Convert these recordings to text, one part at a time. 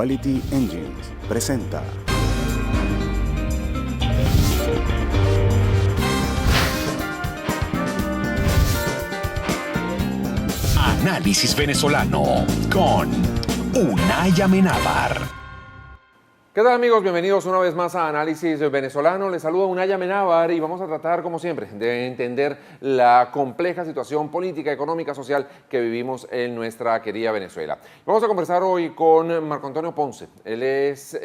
Quality Engines presenta Análisis venezolano con Unay Amenábar. ¿Qué tal, amigos? Bienvenidos una vez más a Análisis Venezolano. Les saluda Unay Amenábar y vamos a tratar, como siempre, de entender la compleja situación política, económica, social que vivimos en nuestra querida Venezuela. Vamos a conversar hoy con Marco Antonio Ponce. Él es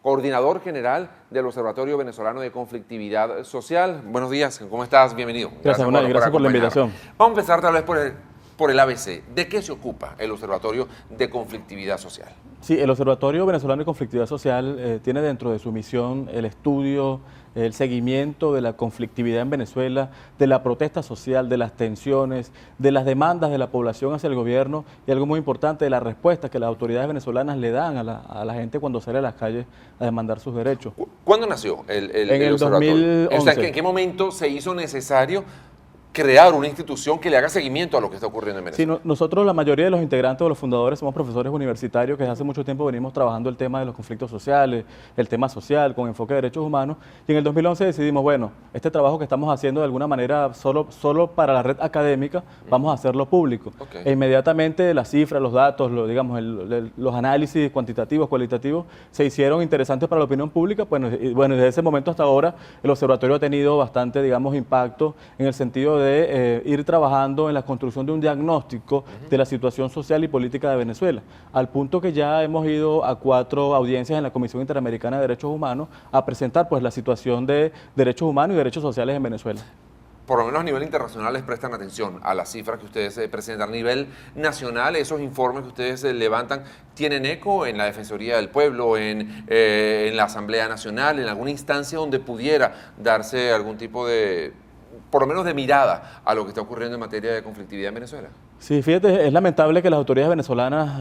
coordinador general del Observatorio Venezolano de Conflictividad Social. Buenos días, ¿cómo estás? Bienvenido. Gracias, Unay, gracias por la invitación. Vamos a empezar tal vez por el ABC. ¿De qué se ocupa el Observatorio de Conflictividad Social? Sí, el Observatorio Venezolano de Conflictividad Social tiene dentro de su misión el estudio, el seguimiento de la conflictividad en Venezuela, de la protesta social, de las tensiones, de las demandas de la población hacia el gobierno y algo muy importante, de la respuesta que las autoridades venezolanas le dan a la gente cuando sale a las calles a demandar sus derechos. ¿Cuándo nació el Observatorio? 2011. O sea, ¿en qué momento se hizo necesario crear una institución que le haga seguimiento a lo que está ocurriendo en Venezuela? Sí, nosotros, la mayoría de los integrantes o los fundadores, somos profesores universitarios que desde hace mucho tiempo venimos trabajando el tema de los conflictos sociales, el tema social con enfoque de derechos humanos, y en el 2011 decidimos, bueno, este trabajo que estamos haciendo de alguna manera solo para la red académica, vamos a hacerlo público. Okay. E inmediatamente las cifras, los datos, los análisis cuantitativos, cualitativos, se hicieron interesantes para la opinión pública. Bueno, desde ese momento hasta ahora, el observatorio ha tenido bastante, digamos, impacto en el sentido de ir trabajando en la construcción de un diagnóstico de la situación social y política de Venezuela, al punto que ya hemos ido a 4 audiencias en la Comisión Interamericana de Derechos Humanos a presentar pues la situación de derechos humanos y derechos sociales en Venezuela. Por lo menos a nivel internacional les prestan atención a las cifras que ustedes presentan. A nivel nacional, esos informes que ustedes levantan, ¿tienen eco en la Defensoría del Pueblo, en la Asamblea Nacional, en alguna instancia donde pudiera darse algún tipo de, por lo menos de mirada a lo que está ocurriendo en materia de conflictividad en Venezuela? Sí, fíjate, es lamentable que las autoridades venezolanas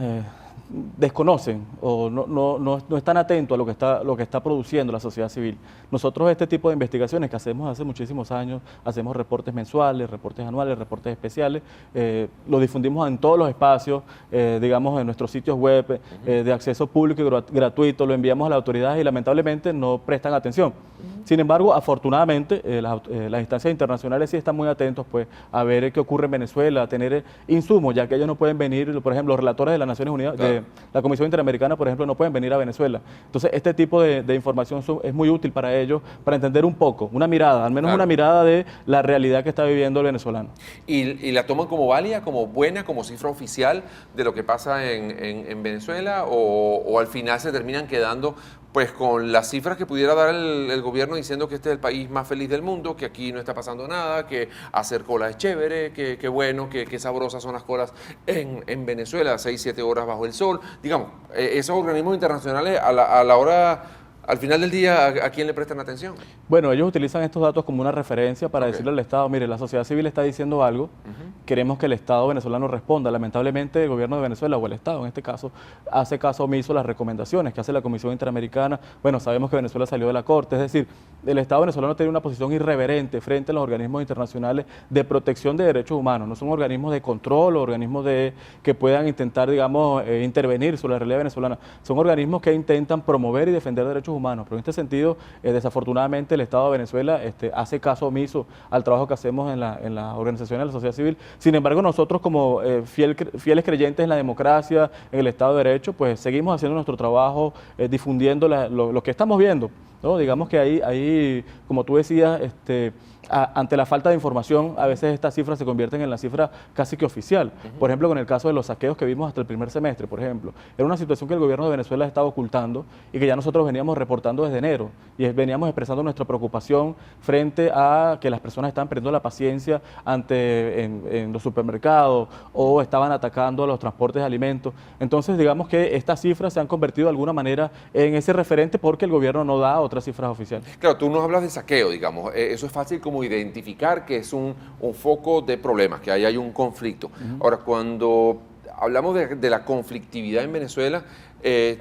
desconocen o no están atentos a lo que está produciendo la sociedad civil. Nosotros este tipo de investigaciones que hacemos hace muchísimos años, hacemos reportes mensuales, reportes anuales, reportes especiales, lo difundimos en todos los espacios, digamos en nuestros sitios web de acceso público y gratuito, lo enviamos a las autoridades y lamentablemente no prestan atención. Sin embargo, afortunadamente, las instancias internacionales sí están muy atentos pues, a ver qué ocurre en Venezuela, a tener insumos, ya que ellos no pueden venir, por ejemplo, los relatores de las Naciones Unidas, claro, de la Comisión Interamericana, por ejemplo, no pueden venir a Venezuela. Entonces, este tipo de información es muy útil para ellos, para entender un poco, una mirada, al menos claro, una mirada de la realidad que está viviendo el venezolano. ¿Y la toman como válida, como buena, como cifra oficial de lo que pasa en Venezuela? ¿O al final se terminan quedando pues con las cifras que pudiera dar el gobierno diciendo que este es el país más feliz del mundo, que aquí no está pasando nada, que hacer colas es chévere, que bueno, que sabrosas son las colas en Venezuela, 6, 7 horas bajo el sol? Digamos, esos organismos internacionales a la hora, al final del día, ¿a quién le prestan atención? Bueno, ellos utilizan estos datos como una referencia para decirle al Estado, mire, la sociedad civil está diciendo algo, queremos que el Estado venezolano responda. Lamentablemente, el gobierno de Venezuela, o el Estado en este caso, hace caso omiso a las recomendaciones que hace la Comisión Interamericana. Bueno, sabemos que Venezuela salió de la Corte, es decir, el Estado venezolano tiene una posición irreverente frente a los organismos internacionales de protección de derechos humanos. No son organismos de control o organismos que puedan intentar, digamos, intervenir sobre la realidad venezolana. Son organismos que intentan promover y defender derechos humanos, pero en este sentido, desafortunadamente, el Estado de Venezuela hace caso omiso al trabajo que hacemos en la organización de la sociedad civil. Sin embargo, nosotros como fieles creyentes en la democracia, en el Estado de Derecho, pues seguimos haciendo nuestro trabajo, difundiendo lo que estamos viendo, ¿no? Digamos que ahí, como tú decías, ante la falta de información, a veces estas cifras se convierten en la cifra casi que oficial. Por ejemplo, con el caso de los saqueos que vimos hasta el primer semestre, por ejemplo, era una situación que el gobierno de Venezuela estaba ocultando y que ya nosotros veníamos reportando desde enero y veníamos expresando nuestra preocupación frente a que las personas estaban perdiendo la paciencia en los supermercados o estaban atacando a los transportes de alimentos. Entonces, digamos que estas cifras se han convertido de alguna manera en ese referente porque el gobierno no da otras cifras oficiales. Claro, tú nos hablas de saqueo, digamos, eso es fácil como identificar que es un foco de problemas, que ahí hay un conflicto. Ahora, cuando hablamos de la conflictividad en Venezuela,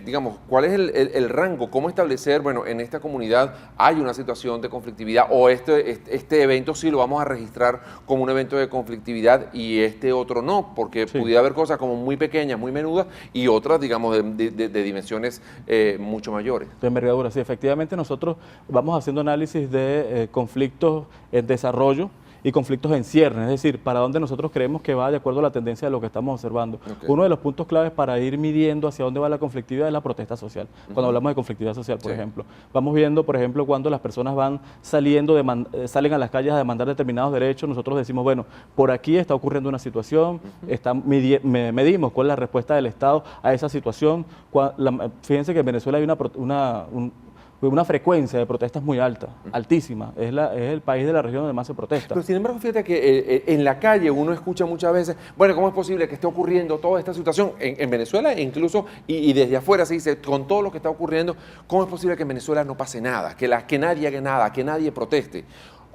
digamos, ¿cuál es el rango? ¿Cómo establecer, bueno, en esta comunidad hay una situación de conflictividad o este evento sí lo vamos a registrar como un evento de conflictividad y este otro no? Porque pudiera haber cosas como muy pequeñas, muy menudas y otras, digamos, de dimensiones mucho mayores. De envergadura, sí. Efectivamente, nosotros vamos haciendo análisis de conflictos en desarrollo y conflictos en cierre, es decir, para dónde nosotros creemos que va de acuerdo a la tendencia de lo que estamos observando. Okay. Uno de los puntos claves para ir midiendo hacia dónde va la conflictividad es la protesta social. Cuando hablamos de conflictividad social, por ejemplo. Vamos viendo, por ejemplo, cuando las personas van salen a las calles a demandar determinados derechos, nosotros decimos, bueno, por aquí está ocurriendo una situación, medimos cuál es la respuesta del Estado a esa situación. Fíjense que en Venezuela hay una frecuencia de protestas muy alta, altísima. Es el país de la región donde más se protesta. Pero sin embargo, fíjate que en la calle uno escucha muchas veces, bueno, ¿cómo es posible que esté ocurriendo toda esta situación en Venezuela? E incluso, y desde afuera se dice, con todo lo que está ocurriendo, ¿cómo es posible que en Venezuela no pase nada? Que nadie haga nada, que nadie proteste.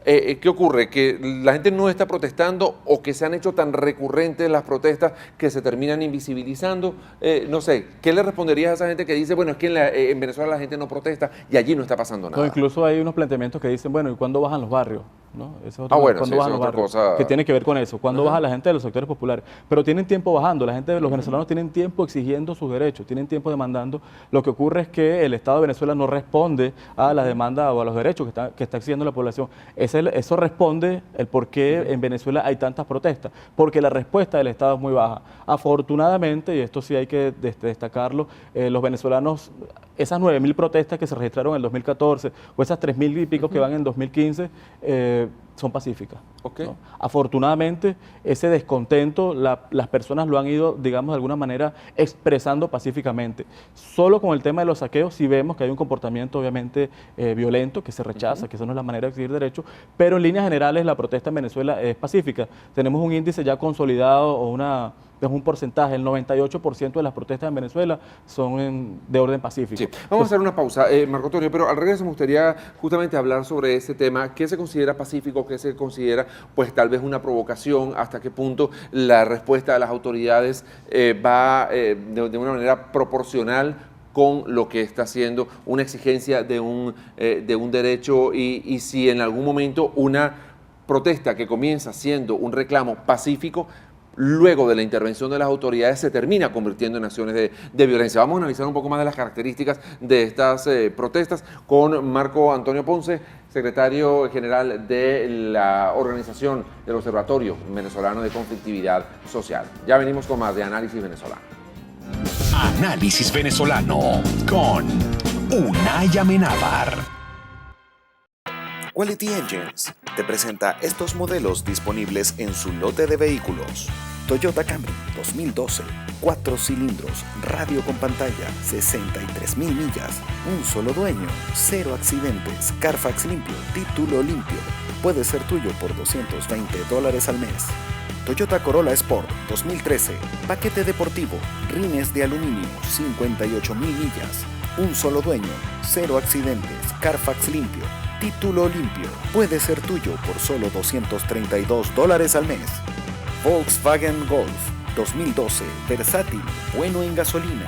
¿Qué ocurre? ¿Que la gente no está protestando o que se han hecho tan recurrentes las protestas que se terminan invisibilizando? No sé, ¿qué le responderías a esa gente que dice, bueno, es que en Venezuela la gente no protesta y allí no está pasando nada? No, incluso hay unos planteamientos que dicen, bueno, ¿y cuándo bajan los barrios? ¿No? Esa es bueno, sí, bajan los barrios, cosa... que tiene que ver con eso. ¿Cuándo baja la gente de los sectores populares? Pero tienen tiempo bajando, los venezolanos tienen tiempo exigiendo sus derechos, tienen tiempo demandando. Lo que ocurre es que el Estado de Venezuela no responde a la demanda o a los derechos que está exigiendo la población. Eso responde el por qué en Venezuela hay tantas protestas, porque la respuesta del Estado es muy baja. Afortunadamente, y esto sí hay que destacarlo, los venezolanos, esas 9.000 protestas que se registraron en el 2014 o esas 3.000 y pico que van en 2015, son pacíficas. Okay. ¿No? Afortunadamente, ese descontento las personas lo han ido, digamos, de alguna manera expresando pacíficamente. Solo con el tema de los saqueos sí vemos que hay un comportamiento obviamente violento, que se rechaza, que eso no es la manera de exigir derechos, pero en líneas generales la protesta en Venezuela es pacífica. Tenemos un índice ya consolidado o un porcentaje, el 98% de las protestas en Venezuela son de orden pacífico. Sí. Vamos a hacer una pausa, Marco Antonio, pero al regreso me gustaría justamente hablar sobre ese tema, qué se considera pacífico, qué se considera pues tal vez una provocación, hasta qué punto la respuesta de las autoridades va de una manera proporcional con lo que está haciendo una exigencia de un derecho y si en algún momento una protesta que comienza siendo un reclamo pacífico, luego de la intervención de las autoridades se termina convirtiendo en acciones de violencia. Vamos a analizar un poco más de las características de estas protestas con Marco Antonio Ponce, secretario general de la organización del Observatorio Venezolano de Conflictividad Social. Ya venimos con más de Análisis Venezolano. Análisis Venezolano con Unay Amenábar. Quality Engines te presenta estos modelos disponibles en su lote de vehículos. Toyota Camry 2012, 4 cilindros, radio con pantalla, 63,000 millas, un solo dueño, 0 accidentes, Carfax limpio, título limpio. Puede ser tuyo por $220 al mes. Toyota Corolla Sport 2013, paquete deportivo, rines de aluminio, 58,000 millas, un solo dueño, 0 accidentes, Carfax limpio, título limpio. Puede ser tuyo por solo $232 al mes. Volkswagen Golf 2012, versátil, bueno en gasolina,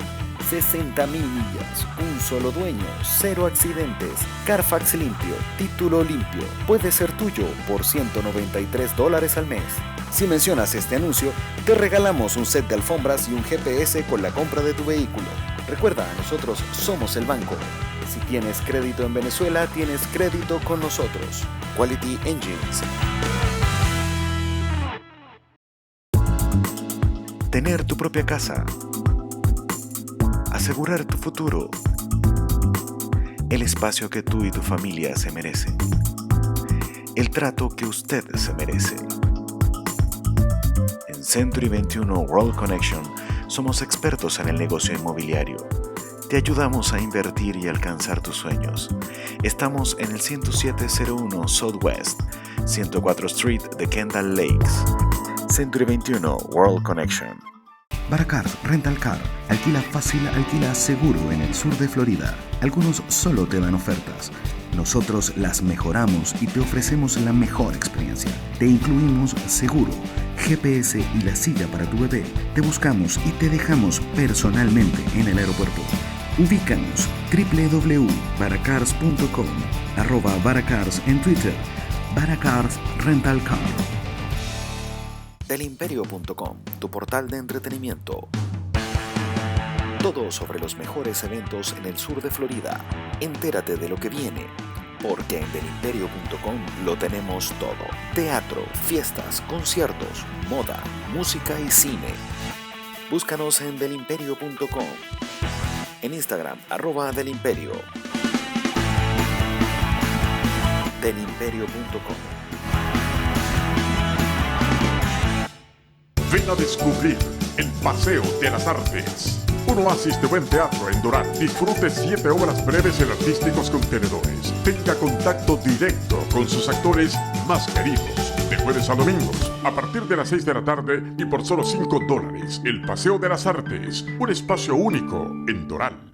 60,000 millas, un solo dueño, 0 accidentes, Carfax limpio, título limpio. Puede ser tuyo por $193 al mes. Si mencionas este anuncio, te regalamos un set de alfombras y un GPS con la compra de tu vehículo. Recuerda, nosotros somos el banco. Si tienes crédito en Venezuela, tienes crédito con nosotros. Quality Engines. Tener tu propia casa. Asegurar tu futuro. El espacio que tú y tu familia se merecen. El trato que usted se merece. En Century 21 World Connection somos expertos en el negocio inmobiliario. Te ayudamos a invertir y alcanzar tus sueños. Estamos en el 10701 Southwest, 104 Street de Kendall Lakes. Century 21 World Connection. Baracars Rental Car. Alquila fácil, alquila seguro en el sur de Florida. Algunos solo te dan ofertas. Nosotros las mejoramos y te ofrecemos la mejor experiencia. Te incluimos seguro, GPS y la silla para tu bebé, te buscamos y te dejamos personalmente en el aeropuerto. Ubícanos www.baracars.com, @baracars en Twitter, Baracars Rental Car. Delimperio.com, tu portal de entretenimiento. Todo sobre los mejores eventos en el sur de Florida. Entérate de lo que viene, porque en delimperio.com lo tenemos todo. Teatro, fiestas, conciertos, moda, música y cine. Búscanos en delimperio.com. En Instagram, @delimperio. Delimperio.com. Ven a descubrir el Paseo de las Artes. Un oasis de buen teatro en Doral. Disfrute 7 obras breves y artísticos contenedores. Tenga contacto directo con sus actores más queridos. De jueves a domingos, a partir de las 6 de la tarde y por solo $5. El Paseo de las Artes, un espacio único en Doral.